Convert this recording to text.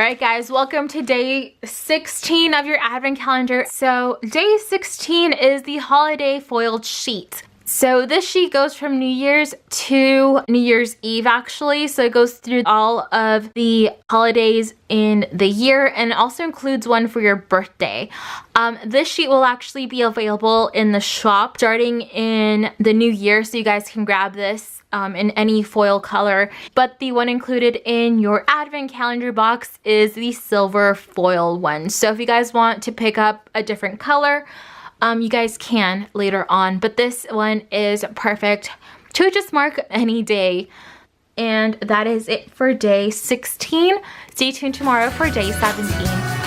Alright guys, welcome to day 16 of your advent calendar. So day 16 is the holiday foiled sheet. So this sheet goes from New Year's to New Year's Eve actually. So it goes through all of the holidays in the year and also includes one for your birthday. This sheet will actually be available in the shop starting in the new year, so you guys can grab this in any foil color. But the one included in your advent calendar box is the silver foil one. So if you guys want to pick up a different color, you guys can later on. But this one is perfect to just mark any day. And that is it for day 16. Stay tuned tomorrow for day 17.